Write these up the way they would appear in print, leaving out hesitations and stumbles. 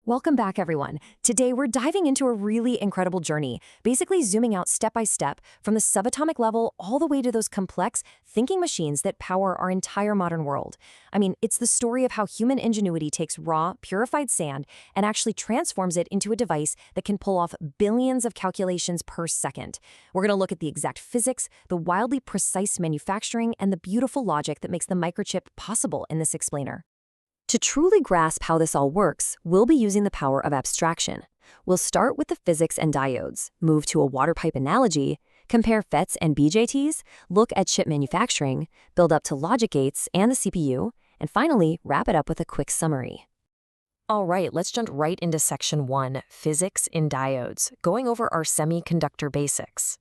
Welcome back, everyone. Today, we're diving into a really incredible journey, basically zooming out step by step from the subatomic level all the way to those complex, thinking machines that power our entire modern world. I mean, it's the story of how human ingenuity takes raw, purified sand and actually transforms it into a device that can pull off billions of calculations per second. We're going to look at the exact physics, the wildly precise manufacturing, and the beautiful logic that makes the microchip possible in this explainer. To truly grasp how this all works, we'll be using the power of abstraction. We'll start with the physics and diodes, move to a water pipe analogy, compare FETs and BJTs, look at chip manufacturing, build up to logic gates and the CPU, and finally, wrap it up with a quick summary. All right, let's jump right into Section 1, Physics in Diodes, going over our semiconductor basics.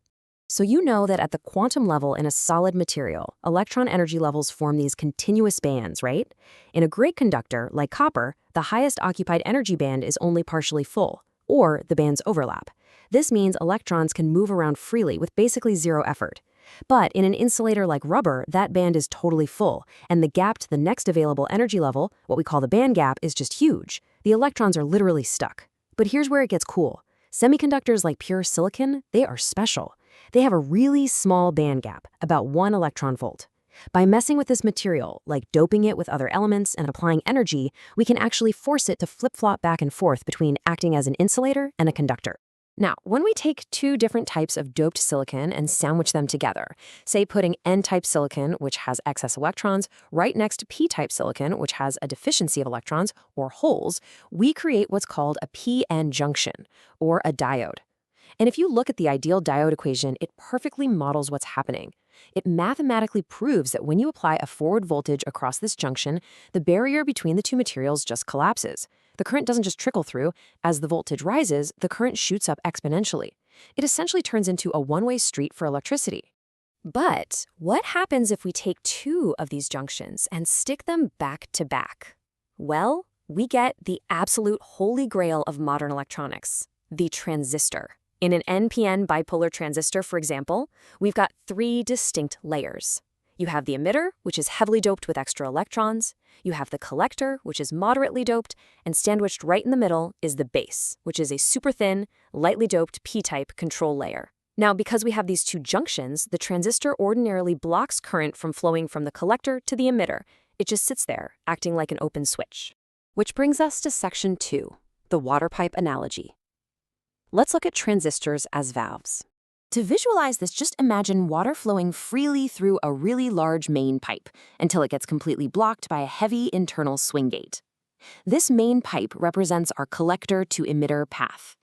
So you know that at the quantum level in a solid material, electron energy levels form these continuous bands, right? In a great conductor, like copper, the highest occupied energy band is only partially full, or the bands overlap. This means electrons can move around freely with basically zero effort. But in an insulator like rubber, that band is totally full, and the gap to the next available energy level, what we call the band gap, is just huge. The electrons are literally stuck. But here's where it gets cool. Semiconductors like pure silicon, they are special. They have a really small band gap, about 1 electron volt. By messing with this material, like doping it with other elements and applying energy, we can actually force it to flip-flop back and forth between acting as an insulator and a conductor. Now, when we take two different types of doped silicon and sandwich them together, say putting N-type silicon, which has excess electrons, right next to P-type silicon, which has a deficiency of electrons, or holes, we create what's called a p-n junction, or a diode. And if you look at the ideal diode equation, it perfectly models what's happening. It mathematically proves that when you apply a forward voltage across this junction, the barrier between the two materials just collapses. The current doesn't just trickle through. As the voltage rises, the current shoots up exponentially. It essentially turns into a one-way street for electricity. But what happens if we take two of these junctions and stick them back to back? Well, we get the absolute holy grail of modern electronics, the transistor. In an NPN bipolar transistor, for example, we've got 3 distinct layers. You have the emitter, which is heavily doped with extra electrons. You have the collector, which is moderately doped, and sandwiched right in the middle is the base, which is a super thin, lightly doped p-type control layer. Now, because we have these two junctions, the transistor ordinarily blocks current from flowing from the collector to the emitter. It just sits there, acting like an open switch. Which brings us to Section 2, the water pipe analogy. Let's look at transistors as valves. To visualize this, just imagine water flowing freely through a really large main pipe until it gets completely blocked by a heavy internal swing gate. This main pipe represents our collector to emitter path.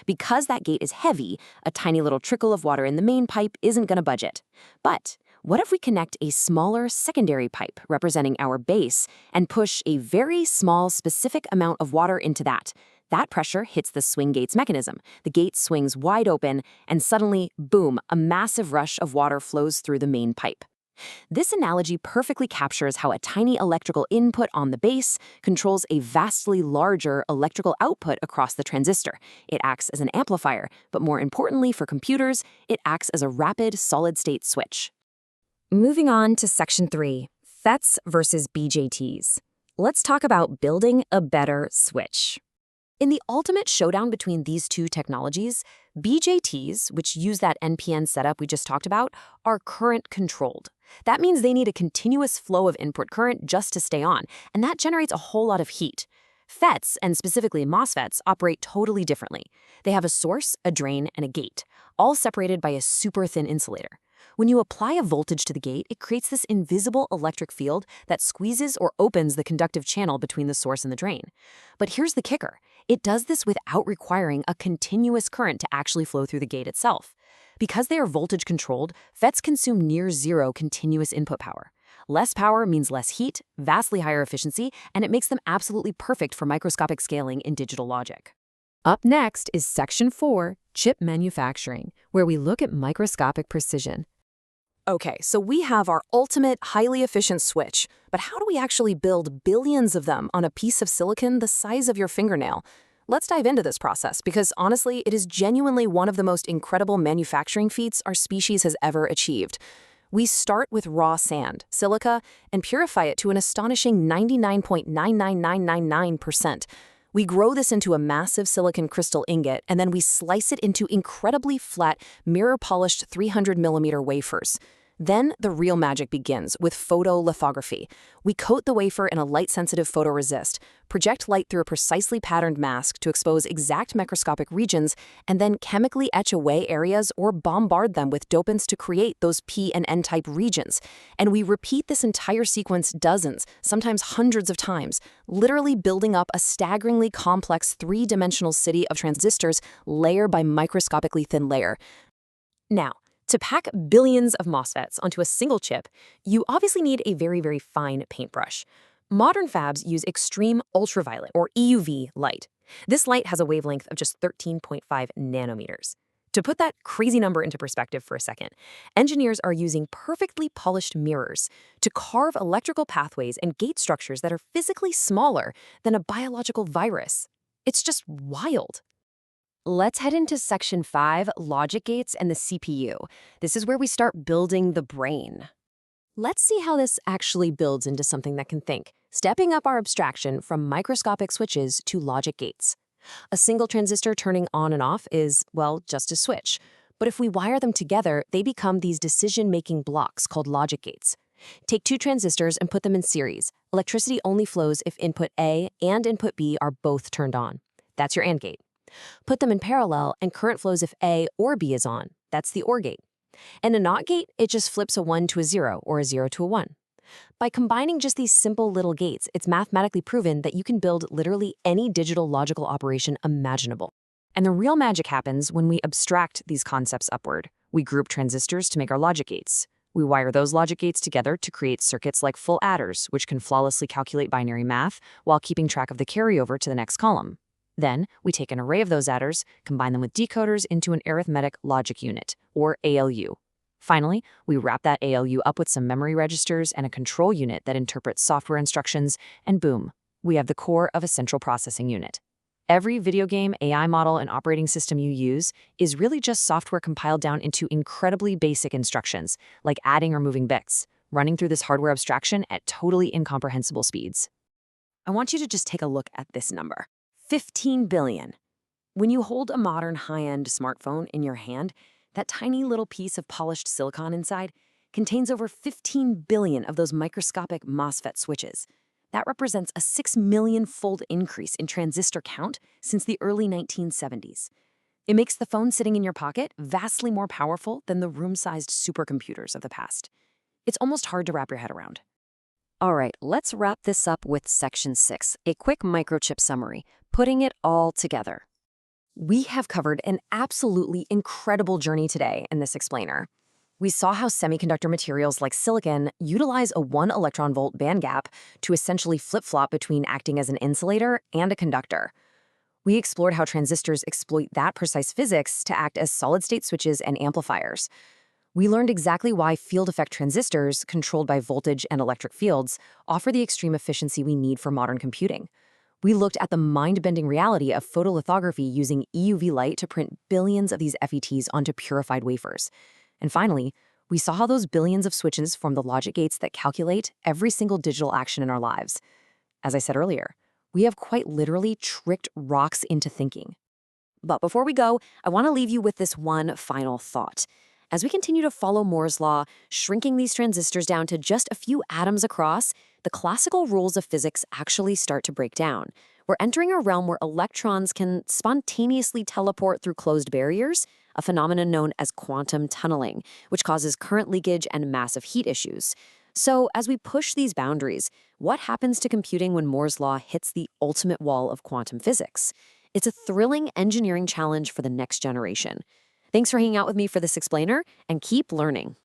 Because that gate is heavy, a tiny little trickle of water in the main pipe isn't going to budge it. But what if we connect a smaller secondary pipe representing our base and push a very small specific amount of water into that? That pressure hits the swing gate's mechanism. The gate swings wide open, and suddenly, boom, a massive rush of water flows through the main pipe. This analogy perfectly captures how a tiny electrical input on the base controls a vastly larger electrical output across the transistor. It acts as an amplifier, but more importantly for computers, it acts as a rapid solid-state switch. Moving on to Section 3, FETs versus BJTs. Let's talk about building a better switch. In the ultimate showdown between these two technologies, BJTs, which use that NPN setup we just talked about, are current-controlled. That means they need a continuous flow of input current just to stay on, and that generates a whole lot of heat. FETs, and specifically MOSFETs, operate totally differently. They have a source, a drain, and a gate, all separated by a super thin insulator. When you apply a voltage to the gate, it creates this invisible electric field that squeezes or opens the conductive channel between the source and the drain. But here's the kicker. It does this without requiring a continuous current to actually flow through the gate itself. Because they are voltage controlled, FETs consume near zero continuous input power. Less power means less heat, vastly higher efficiency, and it makes them absolutely perfect for microscopic scaling in digital logic. Up next is Section 4, Chip Manufacturing, where we look at microscopic precision. Okay, so we have our ultimate highly efficient switch, but how do we actually build billions of them on a piece of silicon the size of your fingernail? Let's dive into this process because honestly, it is genuinely one of the most incredible manufacturing feats our species has ever achieved. We start with raw sand, silica, and purify it to an astonishing 99.99999%. We grow this into a massive silicon crystal ingot, and then we slice it into incredibly flat, mirror-polished 300mm wafers. Then the real magic begins with photolithography. We coat the wafer in a light-sensitive photoresist, project light through a precisely patterned mask to expose exact macroscopic regions, and then chemically etch away areas or bombard them with dopants to create those P and N-type regions. And we repeat this entire sequence dozens, sometimes hundreds of times, literally building up a staggeringly complex three-dimensional city of transistors layer by microscopically thin layer. Now, to pack billions of MOSFETs onto a single chip, you obviously need a very, very fine paintbrush. Modern fabs use extreme ultraviolet, or EUV, light. This light has a wavelength of just 13.5 nanometers. To put that crazy number into perspective for a second, engineers are using perfectly polished mirrors to carve electrical pathways and gate structures that are physically smaller than a biological virus. It's just wild. Let's head into Section 5, Logic Gates and the CPU. This is where we start building the brain. Let's see how this actually builds into something that can think, stepping up our abstraction from microscopic switches to logic gates. A single transistor turning on and off is, well, just a switch. But if we wire them together, they become these decision-making blocks called logic gates. Take two transistors and put them in series. Electricity only flows if input A and input B are both turned on. That's your AND gate. Put them in parallel, and current flows if A or B is on. That's the OR gate. In a NOT gate, it just flips a 1 to a 0 or a 0 to a 1. By combining just these simple little gates, it's mathematically proven that you can build literally any digital logical operation imaginable. And the real magic happens when we abstract these concepts upward. We group transistors to make our logic gates. We wire those logic gates together to create circuits like full adders, which can flawlessly calculate binary math while keeping track of the carryover to the next column. Then, we take an array of those adders, combine them with decoders into an arithmetic logic unit, or ALU. Finally, we wrap that ALU up with some memory registers and a control unit that interprets software instructions, and boom, we have the core of a central processing unit. Every video game, AI model, and operating system you use is really just software compiled down into incredibly basic instructions, like adding or moving bits, running through this hardware abstraction at totally incomprehensible speeds. I want you to just take a look at this number. 15 billion. When you hold a modern high-end smartphone in your hand, that tiny little piece of polished silicon inside contains over 15 billion of those microscopic MOSFET switches. That represents a 6 million-fold increase in transistor count since the early 1970s. It makes the phone sitting in your pocket vastly more powerful than the room-sized supercomputers of the past. It's almost hard to wrap your head around. All right, let's wrap this up with Section 6, a quick microchip summary, putting it all together. We have covered an absolutely incredible journey today in this explainer. We saw how semiconductor materials like silicon utilize a 1 electron-volt band gap to essentially flip-flop between acting as an insulator and a conductor. We explored how transistors exploit that precise physics to act as solid-state switches and amplifiers. We learned exactly why field effect transistors, controlled by voltage and electric fields, offer the extreme efficiency we need for modern computing. We looked at the mind-bending reality of photolithography using EUV light to print billions of these FETs onto purified wafers. And finally, we saw how those billions of switches form the logic gates that calculate every single digital action in our lives. As I said earlier, we have quite literally tricked rocks into thinking. But before we go, I want to leave you with this one final thought. As we continue to follow Moore's law, shrinking these transistors down to just a few atoms across, the classical rules of physics actually start to break down. We're entering a realm where electrons can spontaneously teleport through closed barriers, a phenomenon known as quantum tunneling, which causes current leakage and massive heat issues. So, as we push these boundaries, what happens to computing when Moore's law hits the ultimate wall of quantum physics? It's a thrilling engineering challenge for the next generation. Thanks for hanging out with me for this explainer, and keep learning.